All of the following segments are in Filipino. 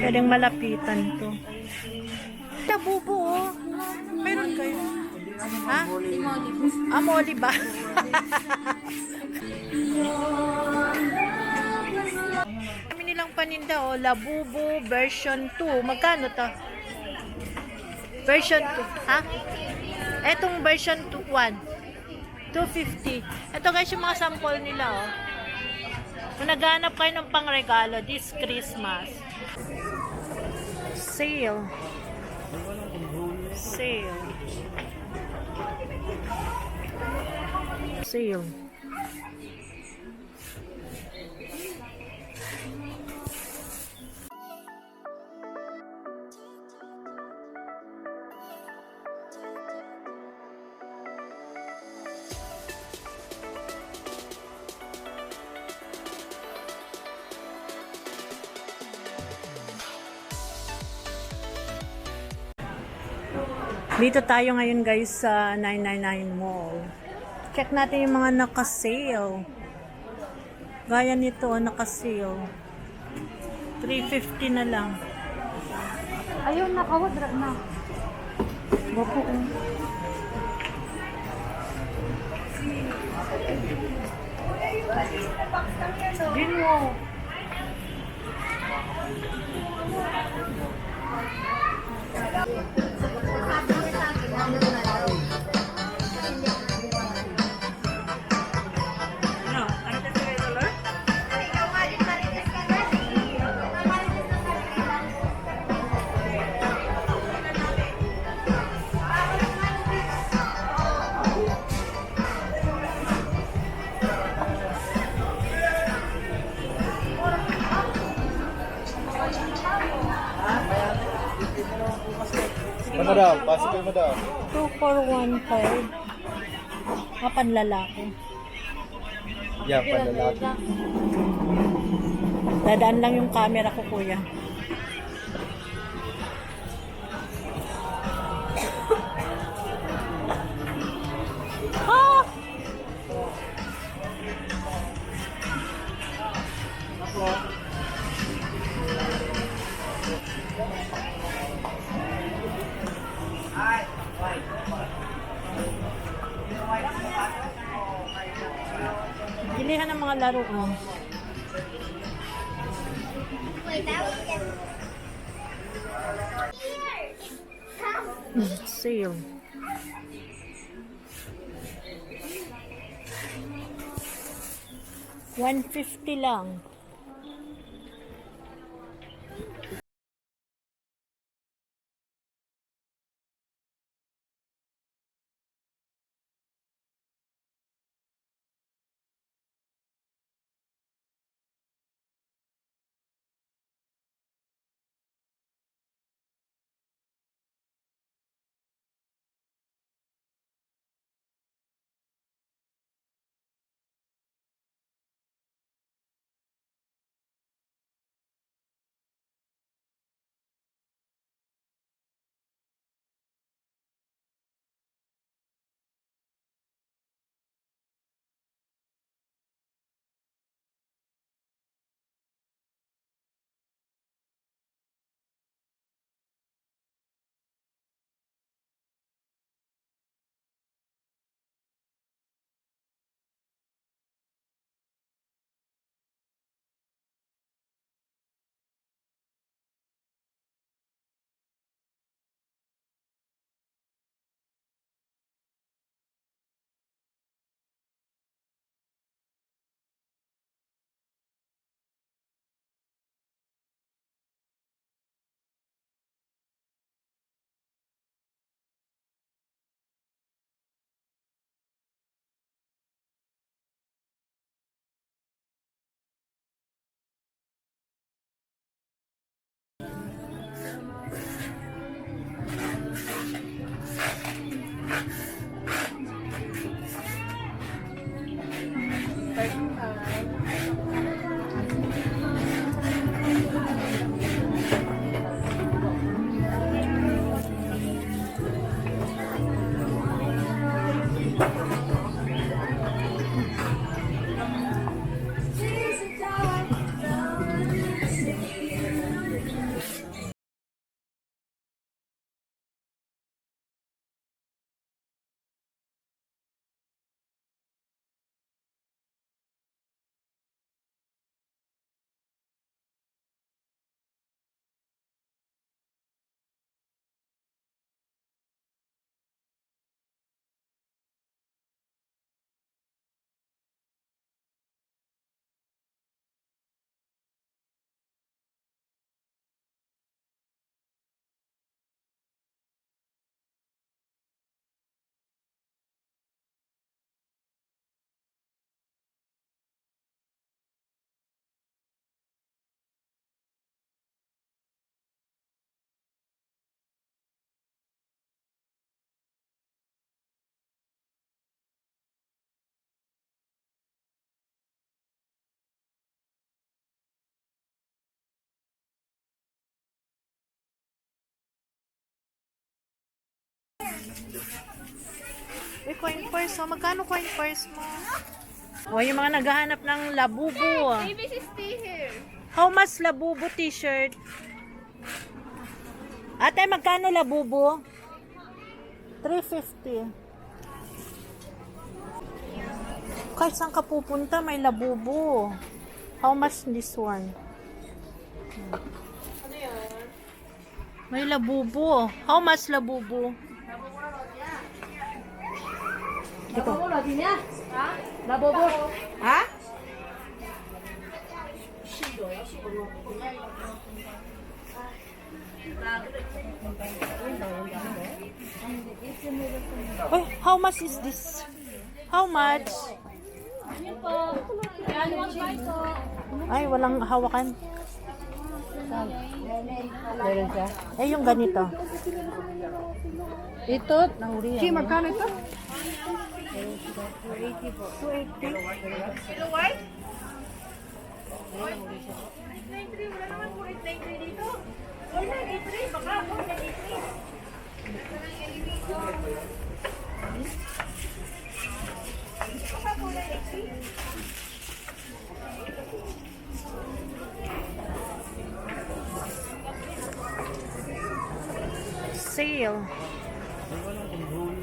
Pwedeng malapitan to. Labubo, oh. Meron kayo? Ha? Moli ba? Kami nilang paninda, oh. Labubo version 2. Magkano to? Version 2. Ha? Etong version 1. 250. Ito guys, yung mga sample nila, oh. Kung naghahanap kayo ng pangregalo this Christmas. Sale. Sale. Sale. Dito tayo ngayon guys sa 999 Mall. Check natin yung mga naka-sale. Gaya nito, naka-sale. 350 na lang. Ayun, nakawadra na. Bapo. Ginwo. Madam, pasok kayo madam. 2415. Panlalaki. Yeah, panlalaki. Dadaan lang yung camera ko, kuya. Ah! Bilihan ng mga laruan. Sale. 150 lang. Uy, coin purse. Oh, magkano coin purse mo? O, yung mga naghahanap ng labubo. How much labubo t-shirt? Ate, magkano labubo? 350. Kahit saan ka pupunta, may labubo. How much this one? May labubo. How much labubo? Dito. Labobo. Ha? Oh, how much is this? How much? Ay, walang hawakan. Eh, yung ganito. Ito, nahuli yan. Magkano ito? Sale.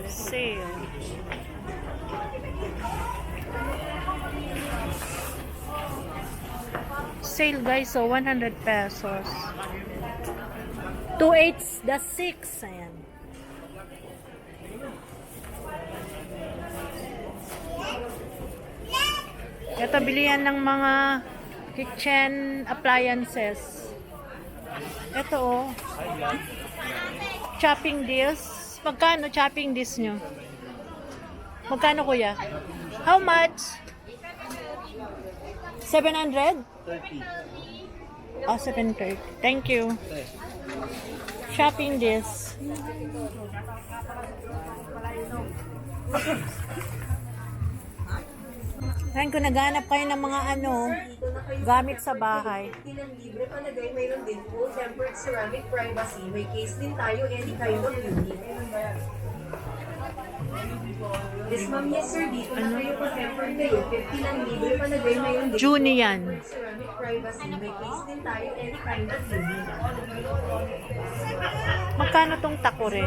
Sale. Sale guys, so 100 pesos. 2/8 the 6. Ayan. Ito, bilihan ng mga kitchen appliances. Ito oh. Chopping disc. Magkano chopping disc nyo? Magkano kuya? How much? 700? 30. Oh, 730. Thank you. Shopping disc. Ngayon, kung naghanap kayo ng mga gamit sa bahay. Libre palagay, mayroon din full tempered ceramic privacy. May case din tayo, any kind of unit. Yes ma'am, yes sir, dito na kayo pa tempered kayo. 50 lang libre palagay, mayroon din June yan. ceramic privacy. May case din tayo, any kind of unit. Magkano tong takore?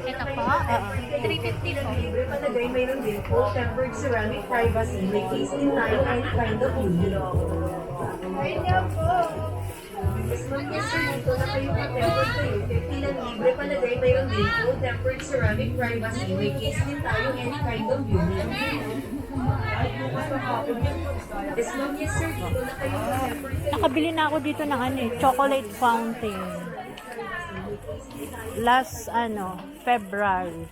Ito po? 350 po. Libre palagay, mayroon din full tempered ceramic privacy. May case din tayo, any kind of unit. Yes ma'am, yes sir, dito na kayo pa tempered kayo. 50 lang libre palagay, mayroon din full tempered ceramic privacy. May case din tayo, any kind of unit. Yes ma'am, yes sir, dito na kayo pa tempered kayo. Nakabili na ako dito ng chocolate fountain. Last February.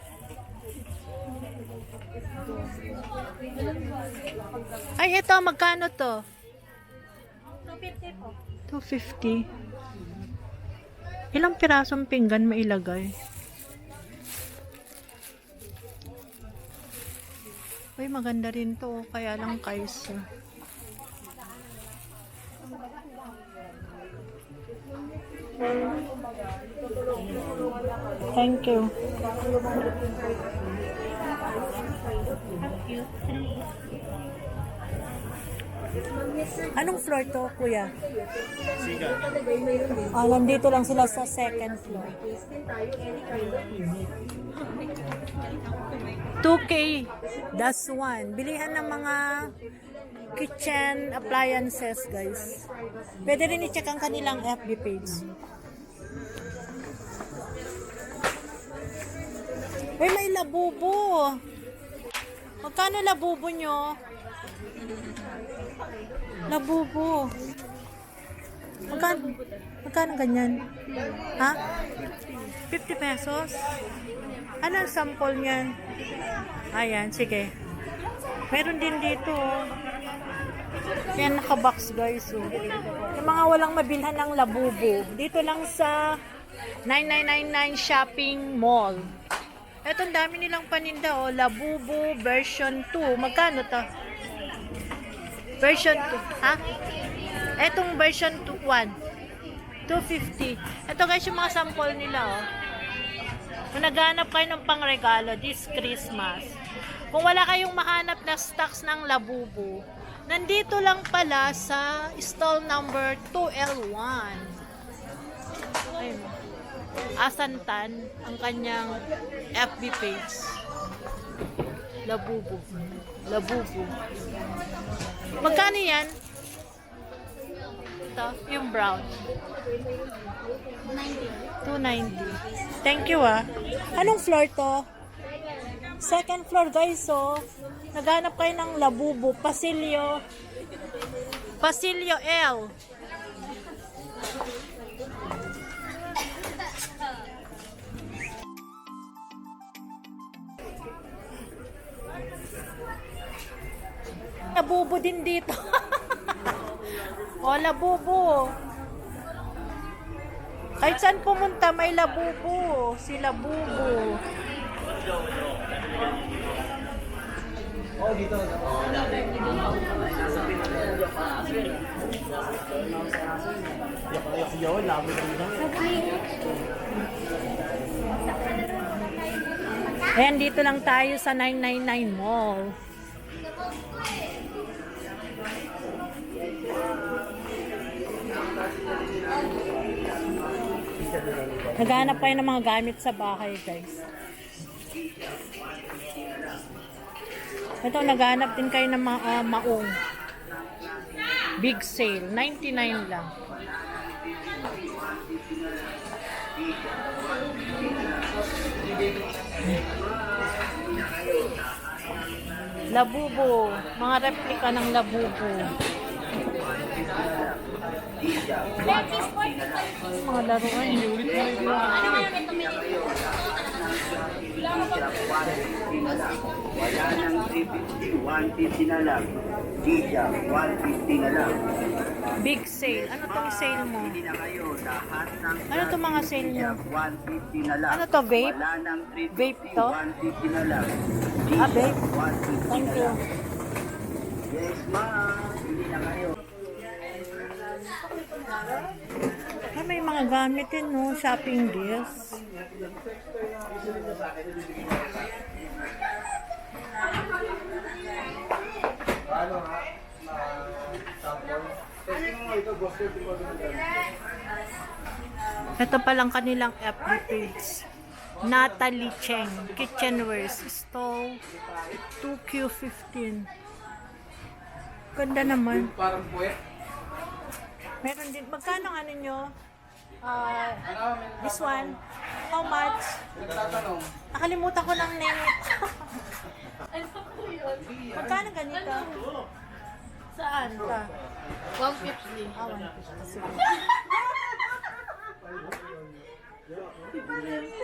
Ay, ito, magkano to? 250 po. 250. Ilang pirasong pinggan mailagay? Uy, maganda rin to. Kaya lang kaysa. Thank you. Anong floor to, kuya? Siga. Nandito lang sila sa second floor. 2K. That's one. Bilihan ng mga kitchen appliances, guys. Pwede rin i-check ang kanilang FB page. Uy, may labubo. Magkano labubo nyo? Labubo. Magkano ganyan? Ha? 50 pesos? Ano ang sample niyan? Ayan, sige. Meron din dito. Yan, nakabox guys. Yung mga walang mabilhan ng labubo. Dito lang sa 9999 Shopping Mall. Eto, ang dami nilang paninda. Labubo version 2. Magkano to? Version 2. Ha? Etong version 1. 250. Ito guys, yung mga sample nila. Kung naghanap kayo ng pangregalo this Christmas, kung wala kayong mahanap na stocks ng Labubu, nandito lang pala sa stall number 2L1. Ayun. Asantan ang kanyang FB page. Labubu. Labubu. Magkano yan? Ito, yung brown. 290. Thank you ah. Anong floor to? Second floor guys, so naghanap kayo ng Labubu, Pasilyo L. Labubu din dito. O, Labubu. Kahit saan pumunta, may Labubu. Si Labubu. Ayan, dito lang tayo sa 999 Mall. Naghanap kayo ng mga gamit sa bahay, guys. Ito, naghanap din kayo ng maong. Big sale, 99 lang. Labubu, mga replika ng Labubu. Mga laruan. Wala nang 350, 150 na lang. Disha, 150 na lang. Big sale. Ano tong sale mo? Hindi na kayo, lahat ng Ano tong mga sale nyo? 150 na lang. Ano to, vape? Wala nang 350, Vape to? 150 na lang. Ah, vape? 150 Thank na you. lang. Yes, ma'am. Hindi na kayo. Ay, may mga gamit din, no? Shopping deals. Ito palang kanilang FB page. Natalie Cheng, Kitchenwares, stall 2Q15. Ganda naman. Meron din. Magkano ano nyo? This one? How much? Nakalimutan ko ng name. Magkano ganito? Saan ka? 150. Ah, 150. Sige.